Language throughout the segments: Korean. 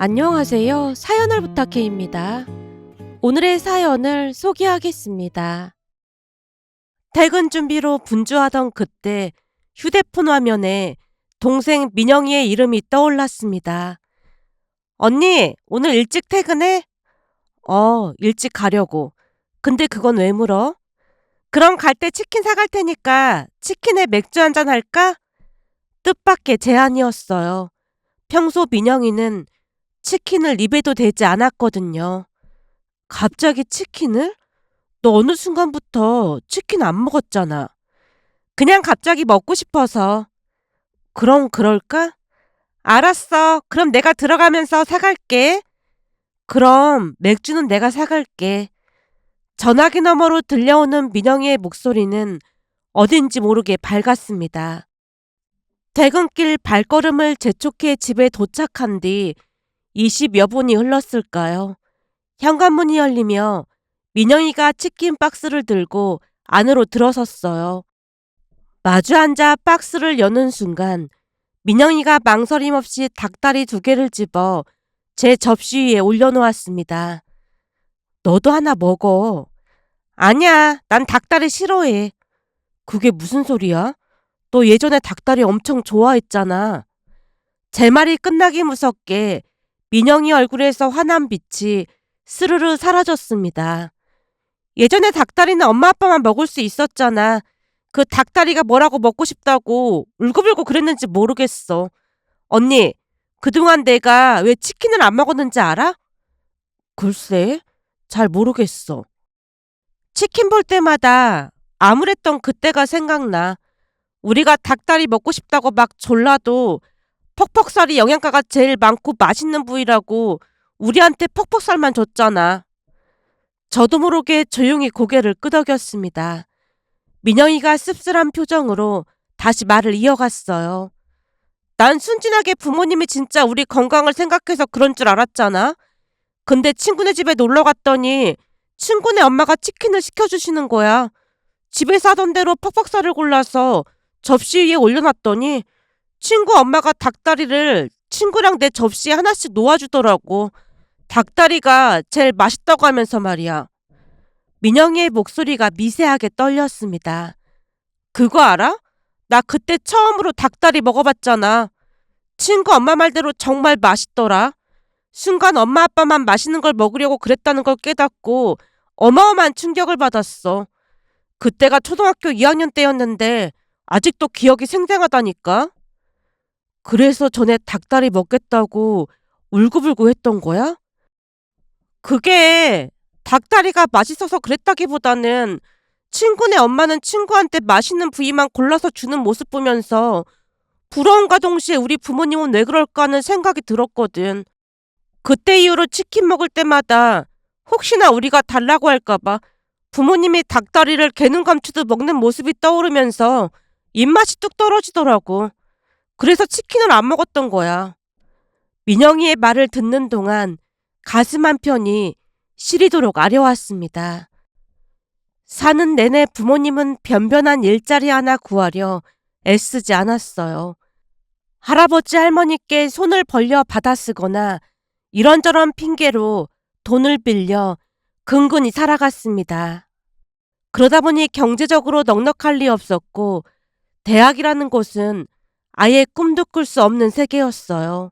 안녕하세요. 사연을 부탁해입니다. 오늘의 사연을 소개하겠습니다. 퇴근 준비로 분주하던 그때 휴대폰 화면에 동생 민영이의 이름이 떠올랐습니다. 언니, 오늘 일찍 퇴근해? 일찍 가려고. 근데 그건 왜 물어? 그럼 갈 때 치킨 사갈 테니까 치킨에 맥주 한잔 할까? 뜻밖의 제안이었어요. 평소 민영이는 치킨을 입에도 대지 않았거든요. 갑자기 치킨을? 너 어느 순간부터 치킨 안 먹었잖아. 그냥 갑자기 먹고 싶어서. 그럼 그럴까? 알았어. 그럼 내가 들어가면서 사갈게. 그럼 맥주는 내가 사갈게. 전화기 너머로 들려오는 민영이의 목소리는 어딘지 모르게 밝았습니다. 퇴근길 발걸음을 재촉해 집에 도착한 뒤 20여 분이 흘렀을까요? 현관문이 열리며 민영이가 치킨 박스를 들고 안으로 들어섰어요. 마주 앉아 박스를 여는 순간 민영이가 망설임 없이 닭다리 2개를 집어 제 접시 위에 올려놓았습니다. 너도 하나 먹어. 아니야, 난 닭다리 싫어해. 그게 무슨 소리야? 너 예전에 닭다리 엄청 좋아했잖아. 제 말이 끝나기 무섭게 민영이 얼굴에서 환한 빛이 스르르 사라졌습니다. 예전에 닭다리는 엄마 아빠만 먹을 수 있었잖아. 그 닭다리가 뭐라고 먹고 싶다고 울고불고 그랬는지 모르겠어. 언니, 그동안 내가 왜 치킨을 안 먹었는지 알아? 글쎄, 잘 모르겠어. 치킨 볼 때마다 암울했던 그때가 생각나. 우리가 닭다리 먹고 싶다고 막 졸라도 퍽퍽살이 영양가가 제일 많고 맛있는 부위라고 우리한테 퍽퍽살만 줬잖아. 저도 모르게 조용히 고개를 끄덕였습니다. 민영이가 씁쓸한 표정으로 다시 말을 이어갔어요. 난 순진하게 부모님이 진짜 우리 건강을 생각해서 그런 줄 알았잖아. 근데 친구네 집에 놀러 갔더니 친구네 엄마가 치킨을 시켜주시는 거야. 집에서 하던 대로 퍽퍽살을 골라서 접시 위에 올려놨더니 친구 엄마가 닭다리를 친구랑 내 접시에 하나씩 놓아주더라고. 닭다리가 제일 맛있다고 하면서 말이야. 민영이의 목소리가 미세하게 떨렸습니다. 그거 알아? 나 그때 처음으로 닭다리 먹어봤잖아. 친구 엄마 말대로 정말 맛있더라. 순간 엄마 아빠만 맛있는 걸 먹으려고 그랬다는 걸 깨닫고 어마어마한 충격을 받았어. 그때가 초등학교 2학년 때였는데 아직도 기억이 생생하다니까. 그래서 전에 닭다리 먹겠다고 울고불고 했던 거야? 그게 닭다리가 맛있어서 그랬다기보다는 친구네 엄마는 친구한테 맛있는 부위만 골라서 주는 모습 보면서 부러움과 동시에 우리 부모님은 왜 그럴까 하는 생각이 들었거든. 그때 이후로 치킨 먹을 때마다 혹시나 우리가 달라고 할까봐 부모님이 닭다리를 개눈 감추듯 먹는 모습이 떠오르면서 입맛이 뚝 떨어지더라고. 그래서 치킨을 안 먹었던 거야. 민영이의 말을 듣는 동안 가슴 한편이 시리도록 아려왔습니다. 사는 내내 부모님은 변변한 일자리 하나 구하려 애쓰지 않았어요. 할아버지 할머니께 손을 벌려 받아쓰거나 이런저런 핑계로 돈을 빌려 근근히 살아갔습니다. 그러다 보니 경제적으로 넉넉할 리 없었고 대학이라는 곳은 아예 꿈도 꿀 수 없는 세계였어요.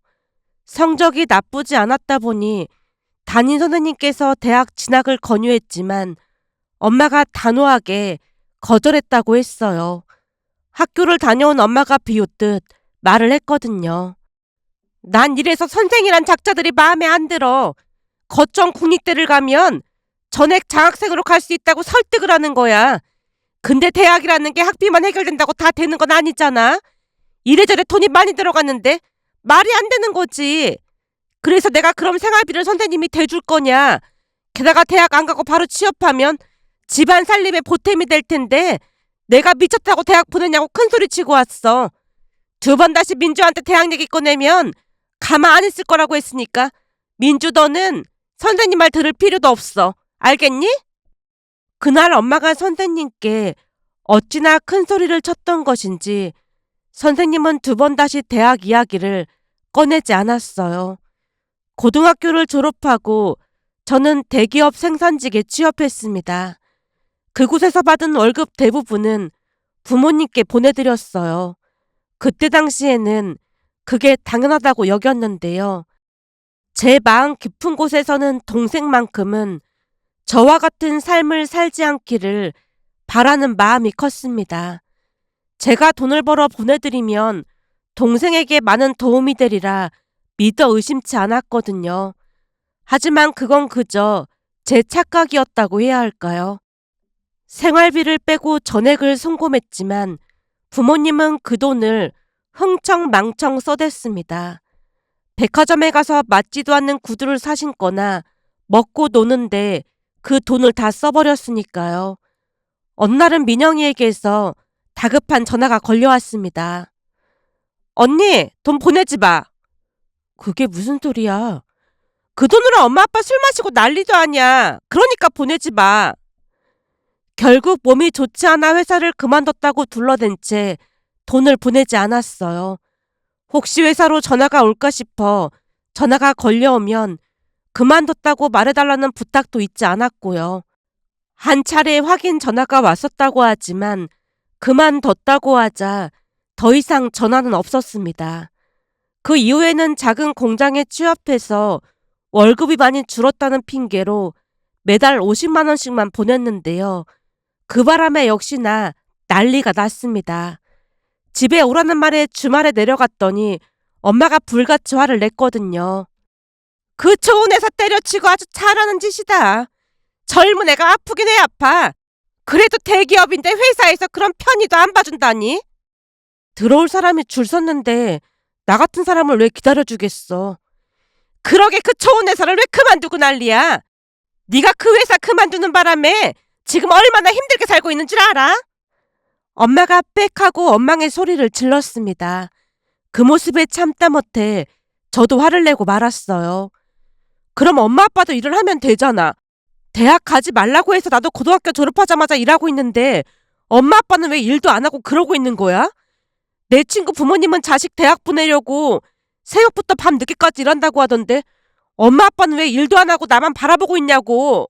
성적이 나쁘지 않았다 보니 담임 선생님께서 대학 진학을 권유했지만 엄마가 단호하게 거절했다고 했어요. 학교를 다녀온 엄마가 비웃듯 말을 했거든요. 난 이래서 선생이란 작자들이 마음에 안 들어. 거점 국립대를 가면 전액 장학생으로 갈 수 있다고 설득을 하는 거야. 근데 대학이라는 게 학비만 해결된다고 다 되는 건 아니잖아. 이래저래 돈이 많이 들어갔는데 말이 안 되는 거지. 그래서 내가 그럼 생활비를 선생님이 대줄 거냐. 게다가 대학 안 가고 바로 취업하면 집안 살림에 보탬이 될 텐데 내가 미쳤다고 대학 보내냐고 큰소리치고 왔어. 2번 다시 민주한테 대학 얘기 꺼내면 가만 안 있을 거라고 했으니까 민주 너는 선생님 말 들을 필요도 없어. 알겠니? 그날 엄마가 선생님께 어찌나 큰 소리를 쳤던 것인지 선생님은 2번 다시 대학 이야기를 꺼내지 않았어요. 고등학교를 졸업하고 저는 대기업 생산직에 취업했습니다. 그곳에서 받은 월급 대부분은 부모님께 보내드렸어요. 그때 당시에는 그게 당연하다고 여겼는데요. 제 마음 깊은 곳에서는 동생만큼은 저와 같은 삶을 살지 않기를 바라는 마음이 컸습니다. 제가 돈을 벌어 보내드리면 동생에게 많은 도움이 되리라 믿어 의심치 않았거든요. 하지만 그건 그저 제 착각이었다고 해야 할까요? 생활비를 빼고 전액을 송금했지만 부모님은 그 돈을 흥청망청 써댔습니다. 백화점에 가서 맞지도 않는 구두를 사신거나 먹고 노는데 그 돈을 다 써버렸으니까요. 어느 날은 민영이에게서 다급한 전화가 걸려왔습니다. 언니, 돈 보내지 마. 그게 무슨 소리야? 그 돈으로 엄마 아빠 술 마시고 난리도 아니야. 그러니까 보내지 마. 결국 몸이 좋지 않아 회사를 그만뒀다고 둘러댄 채 돈을 보내지 않았어요. 혹시 회사로 전화가 올까 싶어 전화가 걸려오면 그만뒀다고 말해달라는 부탁도 잊지 않았고요. 한 차례 확인 전화가 왔었다고 하지만 그만뒀다고 하자 더 이상 전화는 없었습니다. 그 이후에는 작은 공장에 취업해서 월급이 많이 줄었다는 핑계로 매달 50만 원씩만 보냈는데요. 그 바람에 역시나 난리가 났습니다. 집에 오라는 말에 주말에 내려갔더니 엄마가 불같이 화를 냈거든요. 그 좋은 회사 때려치고 아주 잘하는 짓이다. 젊은 애가 아프긴 해 아파. 그래도 대기업인데 회사에서 그런 편의도 안 봐준다니. 들어올 사람이 줄 섰는데 나 같은 사람을 왜 기다려주겠어. 그러게 그 좋은 회사를 왜 그만두고 난리야. 네가 그 회사 그만두는 바람에 지금 얼마나 힘들게 살고 있는 줄 알아? 엄마가 빽하고 원망의 소리를 질렀습니다. 그 모습에 참다 못해 저도 화를 내고 말았어요. 그럼 엄마 아빠도 일을 하면 되잖아. 대학 가지 말라고 해서 나도 고등학교 졸업하자마자 일하고 있는데 엄마 아빠는 왜 일도 안 하고 그러고 있는 거야? 내 친구 부모님은 자식 대학 보내려고 새벽부터 밤 늦게까지 일한다고 하던데 엄마 아빠는 왜 일도 안 하고 나만 바라보고 있냐고.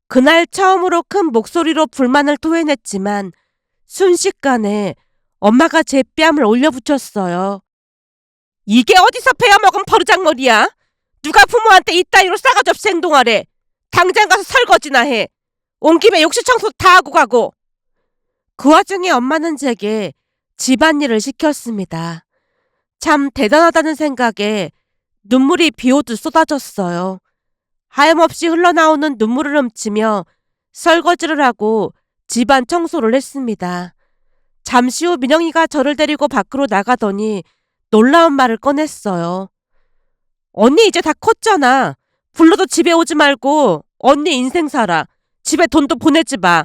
그날 처음으로 큰 목소리로 불만을 토해냈지만 순식간에 엄마가 제 뺨을 올려붙였어요. 이게 어디서 베어먹은 버르장머리야? 누가 부모한테 이따위로 싸가지 없이 행동하래. 당장 가서 설거지나 해. 온 김에 욕실 청소도 다 하고 가고. 그 와중에 엄마는 제게 집안일을 시켰습니다. 참 대단하다는 생각에 눈물이 비오듯 쏟아졌어요. 하염없이 흘러나오는 눈물을 훔치며 설거지를 하고 집안 청소를 했습니다. 잠시 후 민영이가 저를 데리고 밖으로 나가더니 놀라운 말을 꺼냈어요. 언니 이제 다 컸잖아. 불러도 집에 오지 말고 언니 인생 살아. 집에 돈도 보내지 마.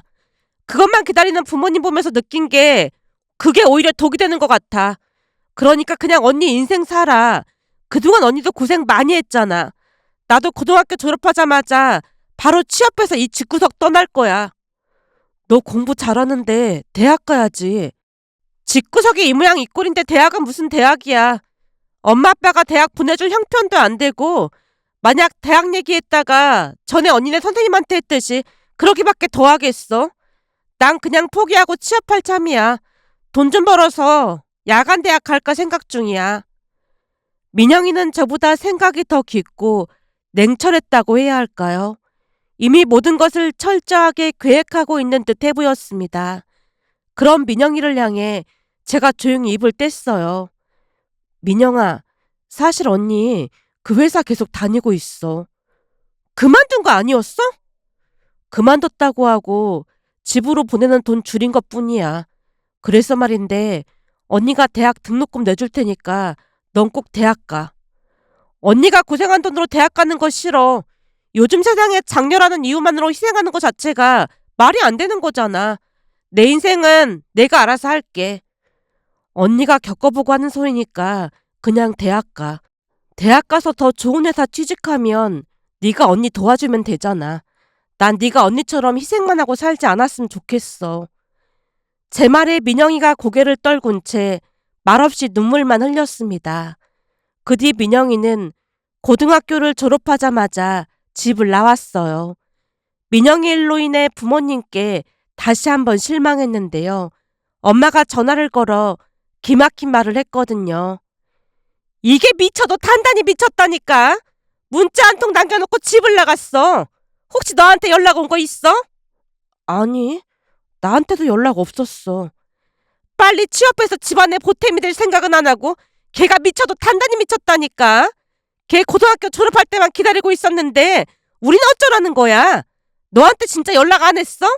그것만 기다리는 부모님 보면서 느낀 게 그게 오히려 독이 되는 것 같아. 그러니까 그냥 언니 인생 살아. 그동안 언니도 고생 많이 했잖아. 나도 고등학교 졸업하자마자 바로 취업해서 이 집구석 떠날 거야. 너 공부 잘하는데 대학 가야지. 집구석이 이 모양 이 꼴인데 대학은 무슨 대학이야. 엄마 아빠가 대학 보내줄 형편도 안 되고 만약 대학 얘기했다가 전에 언니네 선생님한테 했듯이 그러기밖에 더 하겠어. 난 그냥 포기하고 취업할 참이야. 돈 좀 벌어서 야간 대학 갈까 생각 중이야. 민영이는 저보다 생각이 더 깊고 냉철했다고 해야 할까요? 이미 모든 것을 철저하게 계획하고 있는 듯해 보였습니다. 그런 민영이를 향해 제가 조용히 입을 뗐어요. 민영아, 사실 언니 그 회사 계속 다니고 있어. 그만둔 거 아니었어? 그만뒀다고 하고 집으로 보내는 돈 줄인 것 뿐이야. 그래서 말인데 언니가 대학 등록금 내줄 테니까 넌 꼭 대학 가. 언니가 고생한 돈으로 대학 가는 거 싫어. 요즘 세상에 장녀라는 이유만으로 희생하는 것 자체가 말이 안 되는 거잖아. 내 인생은 내가 알아서 할게. 언니가 겪어보고 하는 소리니까 그냥 대학 가. 대학 가서 더 좋은 회사 취직하면 네가 언니 도와주면 되잖아. 난 네가 언니처럼 희생만 하고 살지 않았으면 좋겠어. 제 말에 민영이가 고개를 떨군 채 말없이 눈물만 흘렸습니다. 그 뒤 민영이는 고등학교를 졸업하자마자 집을 나왔어요. 민영이 일로 인해 부모님께 다시 한번 실망했는데요. 엄마가 전화를 걸어 기막힌 말을 했거든요. 이게 미쳐도 단단히 미쳤다니까. 문자 한 통 남겨놓고 집을 나갔어. 혹시 너한테 연락 온 거 있어? 아니, 나한테도 연락 없었어. 빨리 취업해서 집안에 보탬이 될 생각은 안 하고 걔가 미쳐도 단단히 미쳤다니까. 걔 고등학교 졸업할 때만 기다리고 있었는데 우린 어쩌라는 거야? 너한테 진짜 연락 안 했어?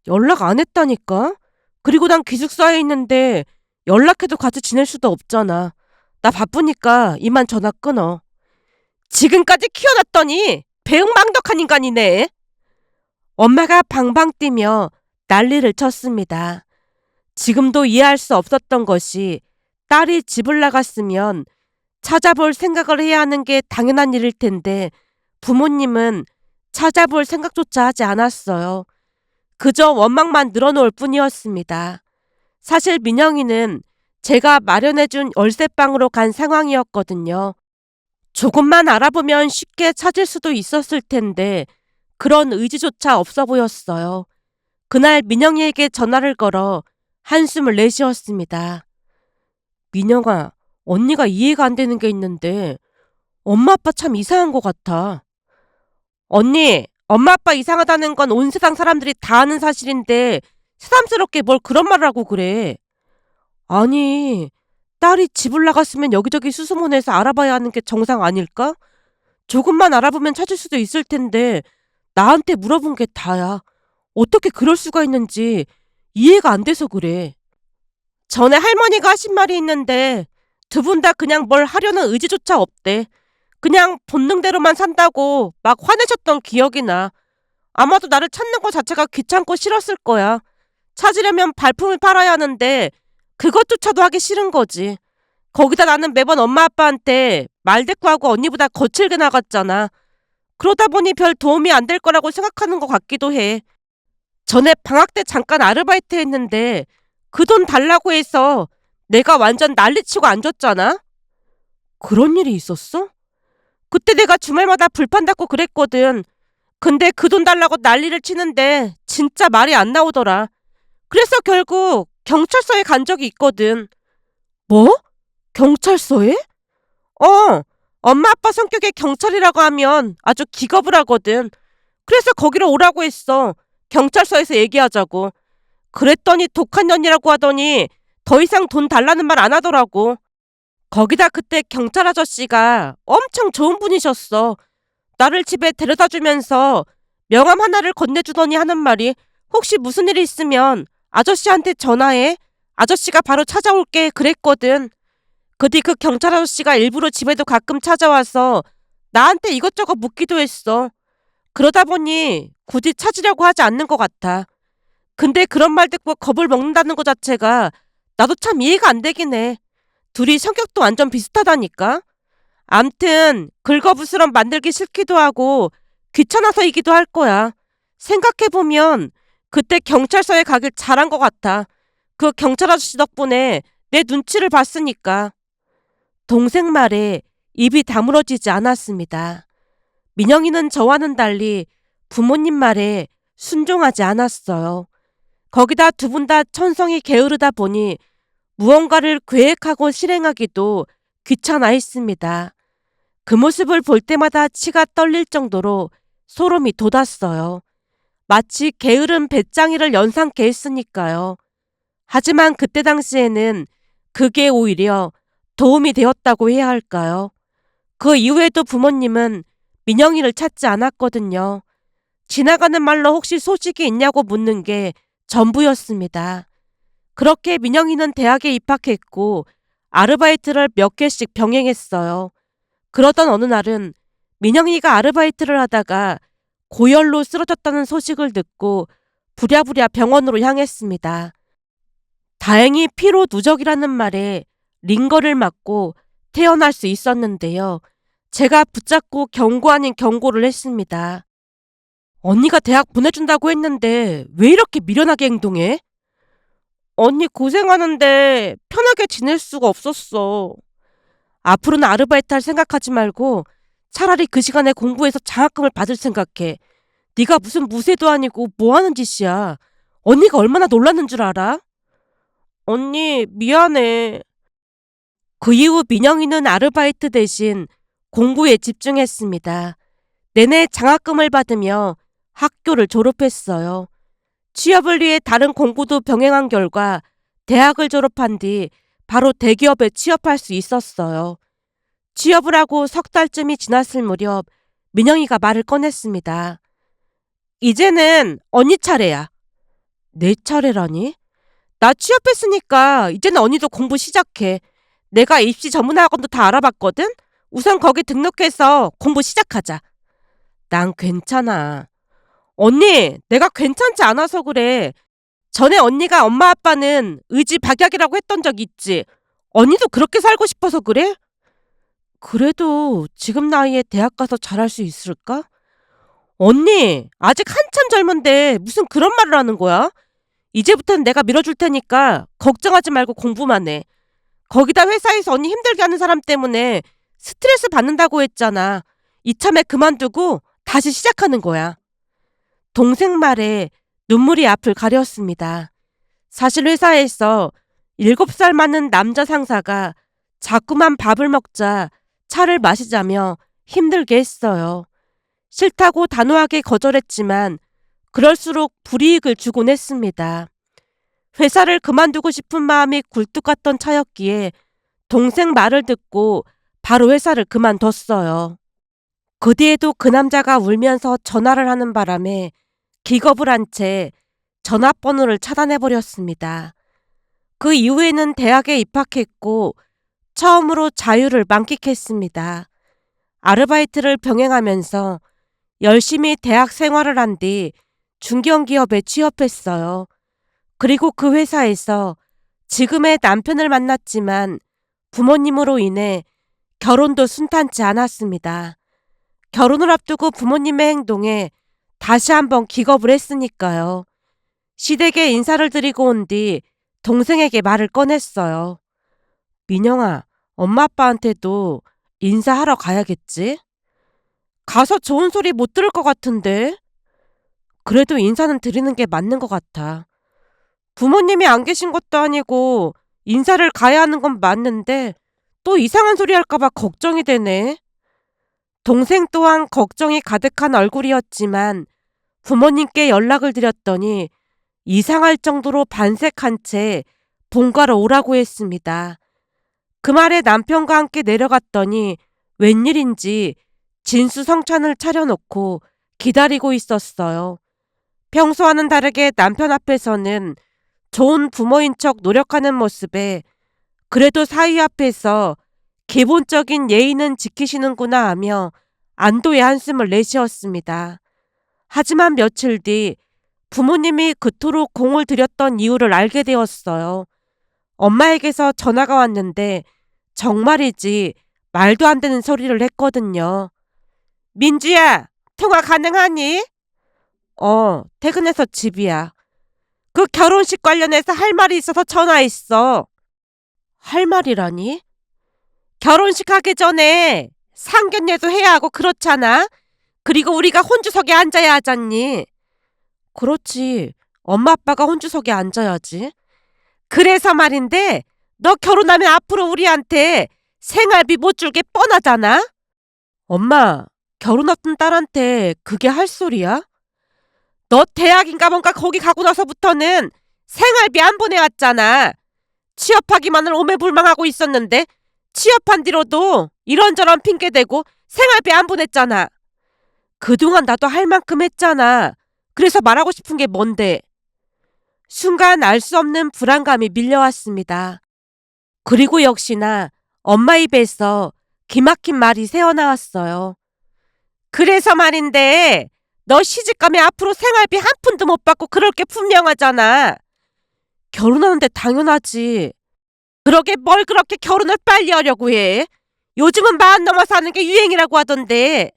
연락 안 했다니까. 그리고 난 기숙사에 있는데 연락해도 같이 지낼 수도 없잖아. 나 바쁘니까 이만 전화 끊어. 지금까지 키워놨더니 배은망덕한 인간이네. 엄마가 방방 뛰며 난리를 쳤습니다. 지금도 이해할 수 없었던 것이 딸이 집을 나갔으면 찾아볼 생각을 해야 하는 게 당연한 일일 텐데 부모님은 찾아볼 생각조차 하지 않았어요. 그저 원망만 늘어놓을 뿐이었습니다. 사실 민영이는 제가 마련해준 월세방으로 간 상황이었거든요. 조금만 알아보면 쉽게 찾을 수도 있었을 텐데 그런 의지조차 없어 보였어요. 그날 민영이에게 전화를 걸어 한숨을 내쉬었습니다. 민영아, 언니가 이해가 안 되는 게 있는데 엄마 아빠 참 이상한 것 같아. 언니, 엄마 아빠 이상하다는 건 온 세상 사람들이 다 아는 사실인데 새삼스럽게 뭘 그런 말을 하고 그래. 아니, 딸이 집을 나갔으면 여기저기 수소문해서 알아봐야 하는 게 정상 아닐까? 조금만 알아보면 찾을 수도 있을 텐데 나한테 물어본 게 다야. 어떻게 그럴 수가 있는지 이해가 안 돼서 그래. 전에 할머니가 하신 말이 있는데 두 분 다 그냥 뭘 하려는 의지조차 없대. 그냥 본능대로만 산다고 막 화내셨던 기억이 나. 아마도 나를 찾는 것 자체가 귀찮고 싫었을 거야. 찾으려면 발품을 팔아야 하는데 그것조차도 하기 싫은 거지. 거기다 나는 매번 엄마 아빠한테 말대꾸하고 언니보다 거칠게 나갔잖아. 그러다 보니 별 도움이 안 될 거라고 생각하는 것 같기도 해. 전에 방학 때 잠깐 아르바이트 했는데 그 돈 달라고 해서 내가 완전 난리치고 안 줬잖아. 그런 일이 있었어? 그때 내가 주말마다 불판 닫고 그랬거든. 근데 그 돈 달라고 난리를 치는데 진짜 말이 안 나오더라. 그래서 결국 경찰서에 간 적이 있거든. 뭐? 경찰서에? 어, 엄마 아빠 성격에 경찰이라고 하면 아주 기겁을 하거든. 그래서 거기로 오라고 했어. 경찰서에서 얘기하자고. 그랬더니 독한 년이라고 하더니 더 이상 돈 달라는 말 안 하더라고. 거기다 그때 경찰 아저씨가 엄청 좋은 분이셨어. 나를 집에 데려다 주면서 명함 하나를 건네주더니 하는 말이 혹시 무슨 일이 있으면 아저씨한테 전화해. 아저씨가 바로 찾아올게 그랬거든. 그 뒤 그 경찰 아저씨가 일부러 집에도 가끔 찾아와서 나한테 이것저것 묻기도 했어. 그러다 보니 굳이 찾으려고 하지 않는 것 같아. 근데 그런 말 듣고 겁을 먹는다는 것 자체가 나도 참 이해가 안 되긴 해. 둘이 성격도 완전 비슷하다니까. 암튼 긁어부스럼 만들기 싫기도 하고 귀찮아서이기도 할 거야. 생각해보면 그때 경찰서에 가길 잘한 것 같아. 그 경찰 아저씨 덕분에 내 눈치를 봤으니까. 동생 말에 입이 다물어지지 않았습니다. 민영이는 저와는 달리 부모님 말에 순종하지 않았어요. 거기다 두 분 다 천성이 게으르다 보니 무언가를 계획하고 실행하기도 귀찮아 했습니다. 그 모습을 볼 때마다 치가 떨릴 정도로 소름이 돋았어요. 마치 게으른 배짱이를 연상케 했으니까요. 하지만 그때 당시에는 그게 오히려 도움이 되었다고 해야 할까요? 그 이후에도 부모님은 민영이를 찾지 않았거든요. 지나가는 말로 혹시 소식이 있냐고 묻는 게 전부였습니다. 그렇게 민영이는 대학에 입학했고 아르바이트를 몇 개씩 병행했어요. 그러던 어느 날은 민영이가 아르바이트를 하다가 고열로 쓰러졌다는 소식을 듣고 부랴부랴 병원으로 향했습니다. 다행히 피로 누적이라는 말에 링거를 맞고 태어날 수 있었는데요. 제가 붙잡고 경고 아닌 경고를 했습니다. 언니가 대학 보내준다고 했는데 왜 이렇게 미련하게 행동해? 언니 고생하는데 편하게 지낼 수가 없었어. 앞으로는 아르바이트 할 생각하지 말고 차라리 그 시간에 공부해서 장학금을 받을 생각해. 네가 무슨 무쇠도 아니고 뭐 하는 짓이야. 언니가 얼마나 놀랐는 줄 알아? 언니, 미안해. 그 이후 민영이는 아르바이트 대신 공부에 집중했습니다. 내내 장학금을 받으며 학교를 졸업했어요. 취업을 위해 다른 공부도 병행한 결과 대학을 졸업한 뒤 바로 대기업에 취업할 수 있었어요. 취업을 하고 석 달쯤이 지났을 무렵 민영이가 말을 꺼냈습니다. 이제는 언니 차례야. 내 차례라니? 나 취업했으니까 이제는 언니도 공부 시작해. 내가 입시 전문학원도 다 알아봤거든? 우선 거기 등록해서 공부 시작하자. 난 괜찮아. 언니, 내가 괜찮지 않아서 그래. 전에 언니가 엄마 아빠는 의지박약이라고 했던 적 있지. 언니도 그렇게 살고 싶어서 그래? 그래도 지금 나이에 대학 가서 잘할 수 있을까? 언니, 아직 한참 젊은데 무슨 그런 말을 하는 거야? 이제부터는 내가 밀어줄 테니까 걱정하지 말고 공부만 해. 거기다 회사에서 언니 힘들게 하는 사람 때문에 스트레스 받는다고 했잖아. 이참에 그만두고 다시 시작하는 거야. 동생 말에 눈물이 앞을 가렸습니다. 사실 회사에서 7살 많은 남자 상사가 자꾸만 밥을 먹자, 차를 마시자며 힘들게 했어요. 싫다고 단호하게 거절했지만 그럴수록 불이익을 주곤 했습니다. 회사를 그만두고 싶은 마음이 굴뚝 같던 차였기에 동생 말을 듣고 바로 회사를 그만뒀어요. 그 뒤에도 그 남자가 울면서 전화를 하는 바람에 기겁을 한 채 전화번호를 차단해버렸습니다. 그 이후에는 대학에 입학했고 처음으로 자유를 만끽했습니다. 아르바이트를 병행하면서 열심히 대학 생활을 한 뒤 중견기업에 취업했어요. 그리고 그 회사에서 지금의 남편을 만났지만 부모님으로 인해 결혼도 순탄치 않았습니다. 결혼을 앞두고 부모님의 행동에 다시 한번 기겁을 했으니까요. 시댁에 인사를 드리고 온 뒤 동생에게 말을 꺼냈어요. 민영아, 엄마 아빠한테도 인사하러 가야겠지? 가서 좋은 소리 못 들을 것 같은데? 그래도 인사는 드리는 게 맞는 것 같아. 부모님이 안 계신 것도 아니고 인사를 가야 하는 건 맞는데 또 이상한 소리 할까봐 걱정이 되네. 동생 또한 걱정이 가득한 얼굴이었지만 부모님께 연락을 드렸더니 이상할 정도로 반색한 채 본가로 오라고 했습니다. 그 말에 남편과 함께 내려갔더니 웬일인지 진수성찬을 차려놓고 기다리고 있었어요. 평소와는 다르게 남편 앞에서는 좋은 부모인 척 노력하는 모습에 그래도 사위 앞에서 기본적인 예의는 지키시는구나 하며 안도의 한숨을 내쉬었습니다. 하지만 며칠 뒤 부모님이 그토록 공을 들였던 이유를 알게 되었어요. 엄마에게서 전화가 왔는데 정말이지 말도 안 되는 소리를 했거든요. 민주야, 통화 가능하니? 퇴근해서 집이야. 그 결혼식 관련해서 할 말이 있어서 전화했어. 할 말이라니? 결혼식 하기 전에 상견례도 해야 하고 그렇잖아. 그리고 우리가 혼주석에 앉아야 하잖니. 그렇지. 엄마 아빠가 혼주석에 앉아야지. 그래서 말인데 너 결혼하면 앞으로 우리한테 생활비 못 줄 게 뻔하잖아. 엄마, 결혼 앞둔 딸한테 그게 할 소리야? 너 대학인가 뭔가 거기 가고 나서부터는 생활비 안 보내왔잖아. 취업하기만을 오매불망하고 있었는데 취업한 뒤로도 이런저런 핑계대고 생활비 안 보냈잖아. 그동안 나도 할 만큼 했잖아. 그래서 말하고 싶은 게 뭔데? 순간 알 수 없는 불안감이 밀려왔습니다. 그리고 역시나 엄마 입에서 기막힌 말이 새어나왔어요. 그래서 말인데 너 시집가면 앞으로 생활비 한 푼도 못 받고 그럴 게 분명하잖아. 결혼하는데 당연하지. 그러게 뭘 그렇게 결혼을 빨리 하려고 해. 요즘은 40 넘어서 하는 게 유행이라고 하던데.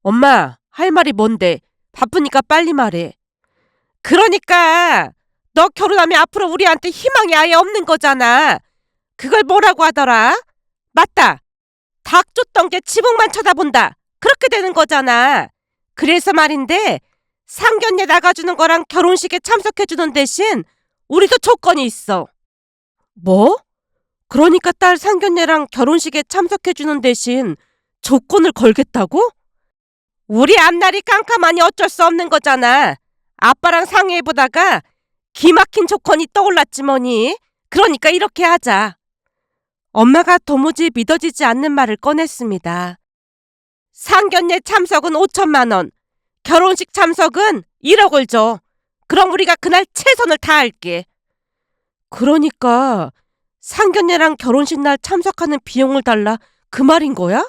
엄마, 할 말이 뭔데? 바쁘니까 빨리 말해. 그러니까 너 결혼하면 앞으로 우리한테 희망이 아예 없는 거잖아. 그걸 뭐라고 하더라? 맞다. 닭 쫓던 게 지붕만 쳐다본다. 그렇게 되는 거잖아. 그래서 말인데 상견례 나가주는 거랑 결혼식에 참석해주는 대신 우리도 조건이 있어. 뭐? 그러니까 딸 상견례랑 결혼식에 참석해주는 대신 조건을 걸겠다고? 우리 앞날이 깜깜하니 어쩔 수 없는 거잖아. 아빠랑 상의해보다가 기막힌 조건이 떠올랐지 뭐니. 그러니까 이렇게 하자. 엄마가 도무지 믿어지지 않는 말을 꺼냈습니다. 상견례 참석은 5천만 원, 결혼식 참석은 1억을 줘. 그럼 우리가 그날 최선을 다할게. 그러니까 상견례랑 결혼식 날 참석하는 비용을 달라 그 말인 거야?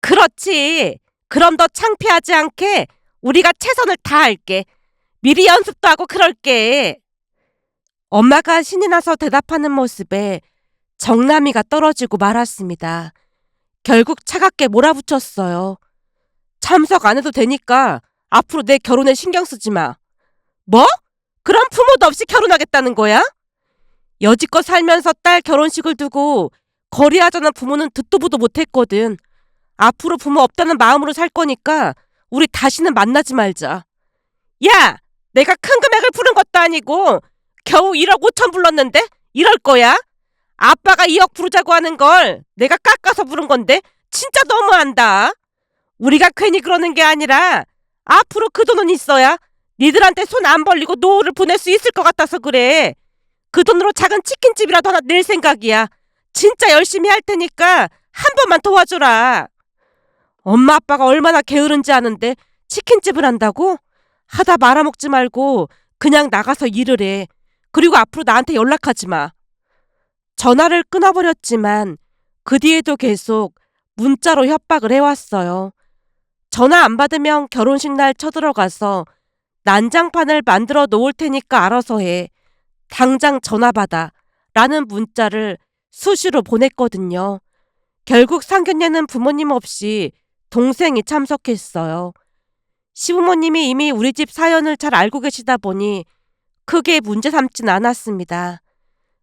그렇지. 그럼 너 창피하지 않게 우리가 최선을 다할게. 미리 연습도 하고 그럴게. 엄마가 신이 나서 대답하는 모습에 정남이가 떨어지고 말았습니다. 결국 차갑게 몰아붙였어요. 참석 안 해도 되니까 앞으로 내 결혼에 신경 쓰지 마. 뭐? 그럼 부모도 없이 결혼하겠다는 거야? 여지껏 살면서 딸 결혼식을 두고 거리하자는 부모는 듣도 보도 못했거든. 앞으로 부모 없다는 마음으로 살 거니까 우리 다시는 만나지 말자. 야! 내가 큰 금액을 부른 것도 아니고 겨우 1억 5천 불렀는데 이럴 거야? 아빠가 2억 부르자고 하는 걸 내가 깎아서 부른 건데 진짜 너무한다. 우리가 괜히 그러는 게 아니라 앞으로 그 돈은 있어야 니들한테 손 안 벌리고 노후를 보낼 수 있을 것 같아서 그래. 그 돈으로 작은 치킨집이라도 하나 낼 생각이야. 진짜 열심히 할 테니까 한 번만 도와줘라. 엄마 아빠가 얼마나 게으른지 아는데 치킨집을 한다고? 하다 말아먹지 말고 그냥 나가서 일을 해. 그리고 앞으로 나한테 연락하지 마. 전화를 끊어버렸지만 그 뒤에도 계속 문자로 협박을 해왔어요. 전화 안 받으면 결혼식 날 쳐들어가서 난장판을 만들어 놓을 테니까 알아서 해. 당장 전화 받아. 라는 문자를 수시로 보냈거든요. 결국 상견례는 부모님 없이 동생이 참석했어요. 시부모님이 이미 우리 집 사연을 잘 알고 계시다 보니 크게 문제 삼진 않았습니다.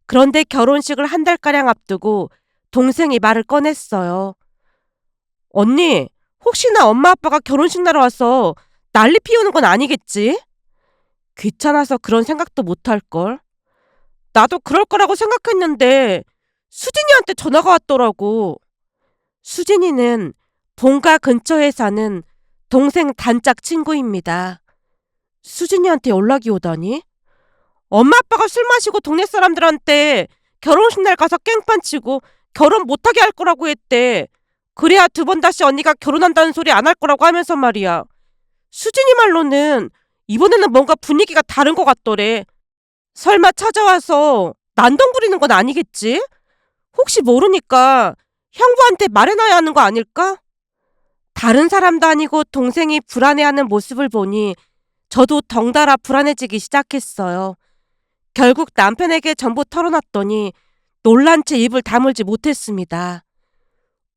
그런데 결혼식을 한 달가량 앞두고 동생이 말을 꺼냈어요. 언니, 혹시나 엄마 아빠가 결혼식 나러 와서 난리 피우는 건 아니겠지? 귀찮아서 그런 생각도 못할걸. 나도 그럴 거라고 생각했는데 수진이한테 전화가 왔더라고. 수진이는 본가 근처에 사는 동생 단짝 친구입니다. 수진이한테 연락이 오다니? 엄마 아빠가 술 마시고 동네 사람들한테 결혼식 날 가서 깽판 치고 결혼 못하게 할 거라고 했대. 그래야 두 번 다시 언니가 결혼한다는 소리 안 할 거라고 하면서 말이야. 수진이 말로는 이번에는 뭔가 분위기가 다른 것 같더래. 설마 찾아와서 난동 부리는 건 아니겠지? 혹시 모르니까 형부한테 말해놔야 하는 거 아닐까? 다른 사람도 아니고 동생이 불안해하는 모습을 보니 저도 덩달아 불안해지기 시작했어요. 결국 남편에게 전부 털어놨더니 놀란 채 입을 다물지 못했습니다.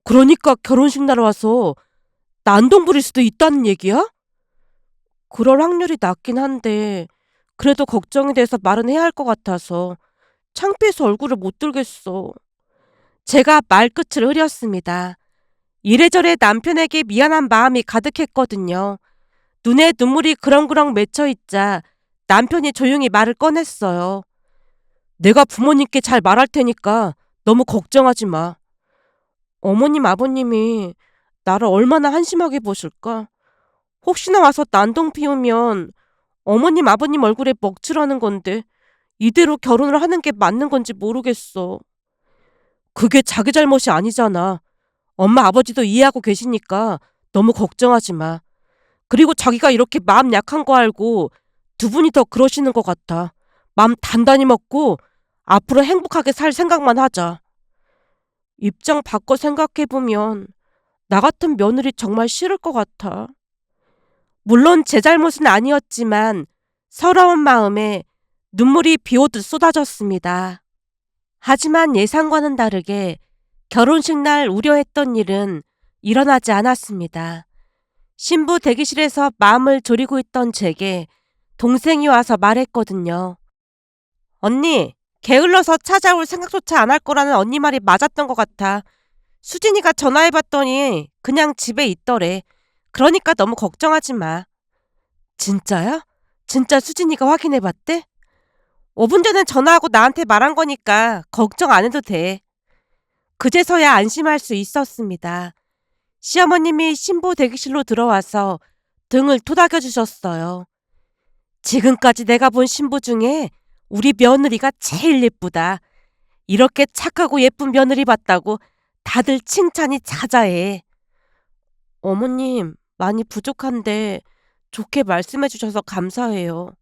그러니까 결혼식 날 와서 난동 부릴 수도 있다는 얘기야? 그럴 확률이 낮긴 한데 그래도 걱정이 돼서 말은 해야 할 것 같아서 창피해서 얼굴을 못 들겠어. 제가 말끝을 흐렸습니다. 이래저래 남편에게 미안한 마음이 가득했거든요. 눈에 눈물이 그렁그렁 맺혀있자 남편이 조용히 말을 꺼냈어요. 내가 부모님께 잘 말할 테니까 너무 걱정하지 마. 어머님 아버님이 나를 얼마나 한심하게 보실까? 혹시나 와서 난동 피우면 어머님 아버님 얼굴에 먹칠하는 건데 이대로 결혼을 하는 게 맞는 건지 모르겠어. 그게 자기 잘못이 아니잖아. 엄마 아버지도 이해하고 계시니까 너무 걱정하지 마. 그리고 자기가 이렇게 마음 약한 거 알고 두 분이 더 그러시는 것 같아. 마음 단단히 먹고 앞으로 행복하게 살 생각만 하자. 입장 바꿔 생각해보면 나 같은 며느리 정말 싫을 것 같아. 물론 제 잘못은 아니었지만 서러운 마음에 눈물이 비오듯 쏟아졌습니다. 하지만 예상과는 다르게 결혼식 날 우려했던 일은 일어나지 않았습니다. 신부 대기실에서 마음을 졸이고 있던 제게 동생이 와서 말했거든요. 언니, 게을러서 찾아올 생각조차 안 할 거라는 언니 말이 맞았던 것 같아. 수진이가 전화해봤더니 그냥 집에 있더래. 그러니까 너무 걱정하지 마. 진짜야? 진짜 수진이가 확인해봤대? 5분 전에 전화하고 나한테 말한 거니까 걱정 안 해도 돼. 그제서야 안심할 수 있었습니다. 시어머님이 신부 대기실로 들어와서 등을 토닥여 주셨어요. 지금까지 내가 본 신부 중에 우리 며느리가 제일 예쁘다. 이렇게 착하고 예쁜 며느리 봤다고 다들 칭찬이 자자해. 어머님, 많이 부족한데 좋게 말씀해 주셔서 감사해요.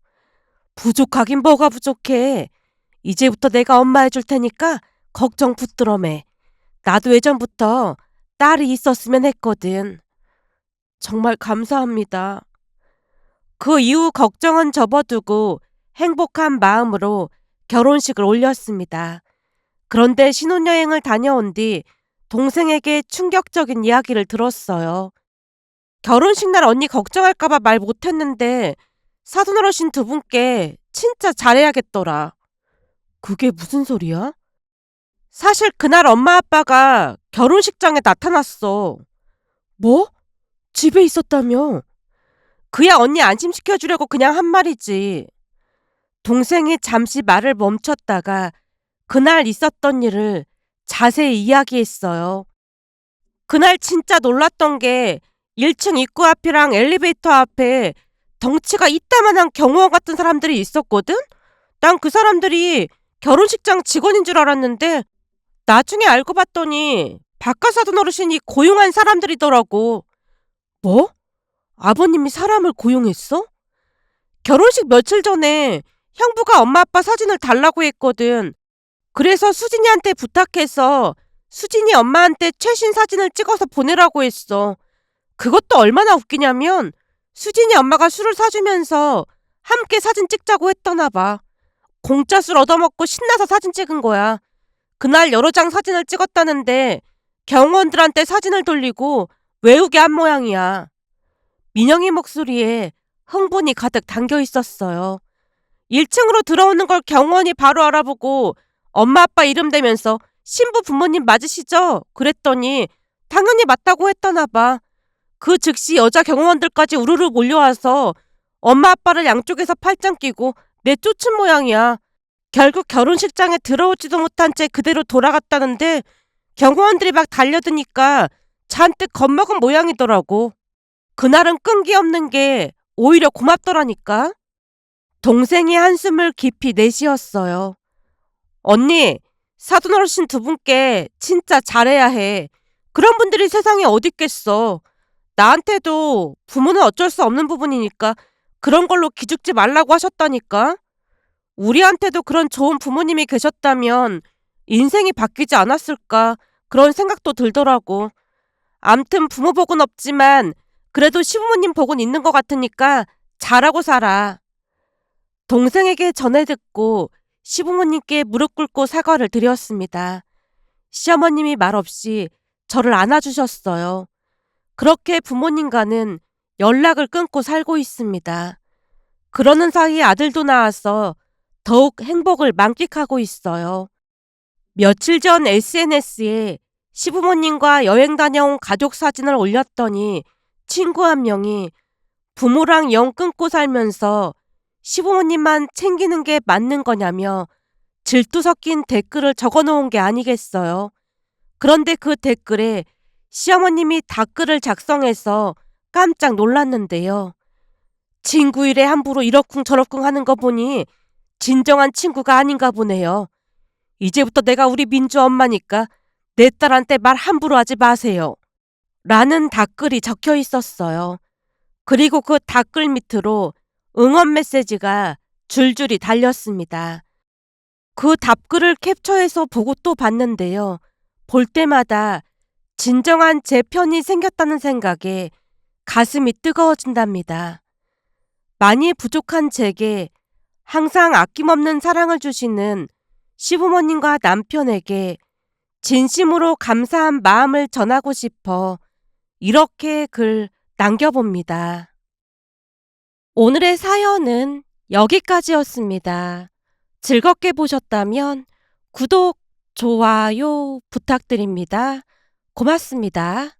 부족하긴 뭐가 부족해. 이제부터 내가 엄마 해줄 테니까 걱정 붙들어 매. 나도 예전부터 딸이 있었으면 했거든. 정말 감사합니다. 그 이후 걱정은 접어두고 행복한 마음으로 결혼식을 올렸습니다. 그런데 신혼여행을 다녀온 뒤 동생에게 충격적인 이야기를 들었어요. 결혼식 날 언니 걱정할까봐 말 못했는데 사돈 어르신 두 분께 진짜 잘해야겠더라. 그게 무슨 소리야? 사실 그날 엄마 아빠가 결혼식장에 나타났어. 뭐? 집에 있었다며? 그야 언니 안심시켜주려고 그냥 한 말이지. 동생이 잠시 말을 멈췄다가 그날 있었던 일을 자세히 이야기했어요. 그날 진짜 놀랐던 게 1층 입구 앞이랑 엘리베이터 앞에 덩치가 이따만한 경호원 같은 사람들이 있었거든? 난 그 사람들이 결혼식장 직원인 줄 알았는데 나중에 알고 봤더니 박가사돈 어르신이 고용한 사람들이더라고. 뭐? 아버님이 사람을 고용했어? 결혼식 며칠 전에 형부가 엄마 아빠 사진을 달라고 했거든. 그래서 수진이한테 부탁해서 수진이 엄마한테 최신 사진을 찍어서 보내라고 했어. 그것도 얼마나 웃기냐면 수진이 엄마가 술을 사주면서 함께 사진 찍자고 했더나 봐. 공짜 술 얻어먹고 신나서 사진 찍은 거야. 그날 여러 장 사진을 찍었다는데 경호원들한테 사진을 돌리고 외우게 한 모양이야. 민영이 목소리에 흥분이 가득 담겨 있었어요. 1층으로 들어오는 걸 경호원이 바로 알아보고 엄마 아빠 이름 대면서 신부 부모님 맞으시죠? 그랬더니 당연히 맞다고 했더나 봐. 그 즉시 여자 경호원들까지 우르르 몰려와서 엄마 아빠를 양쪽에서 팔짱 끼고 내쫓은 모양이야. 결국 결혼식장에 들어오지도 못한 채 그대로 돌아갔다는데 경호원들이 막 달려드니까 잔뜩 겁먹은 모양이더라고. 그날은 끈기 없는 게 오히려 고맙더라니까. 동생이 한숨을 깊이 내쉬었어요. 언니, 사돈 어르신 두 분께 진짜 잘해야 해. 그런 분들이 세상에 어딨겠어. 나한테도 부모는 어쩔 수 없는 부분이니까 그런 걸로 기죽지 말라고 하셨다니까. 우리한테도 그런 좋은 부모님이 계셨다면 인생이 바뀌지 않았을까 그런 생각도 들더라고. 암튼 부모 복은 없지만 그래도 시부모님 복은 있는 것 같으니까 잘하고 살아. 동생에게 전해 듣고 시부모님께 무릎 꿇고 사과를 드렸습니다. 시어머님이 말없이 저를 안아주셨어요. 그렇게 부모님과는 연락을 끊고 살고 있습니다. 그러는 사이에 아들도 낳아서 더욱 행복을 만끽하고 있어요. 며칠 전 SNS에 시부모님과 여행 다녀온 가족 사진을 올렸더니 친구 한 명이 부모랑 영 끊고 살면서 시부모님만 챙기는 게 맞는 거냐며 질투 섞인 댓글을 적어놓은 게 아니겠어요. 그런데 그 댓글에 시어머님이 답글을 작성해서 깜짝 놀랐는데요. 친구 일에 함부로 이러쿵저러쿵 하는 거 보니 진정한 친구가 아닌가 보네요. 이제부터 내가 우리 민주 엄마니까 내 딸한테 말 함부로 하지 마세요. 라는 답글이 적혀 있었어요. 그리고 그 답글 밑으로 응원 메시지가 줄줄이 달렸습니다. 그 답글을 캡처해서 보고 또 봤는데요. 볼 때마다 진정한 제 편이 생겼다는 생각에 가슴이 뜨거워진답니다. 많이 부족한 제게 항상 아낌없는 사랑을 주시는 시부모님과 남편에게 진심으로 감사한 마음을 전하고 싶어 이렇게 글 남겨봅니다. 오늘의 사연은 여기까지였습니다. 즐겁게 보셨다면 구독, 좋아요 부탁드립니다. 고맙습니다.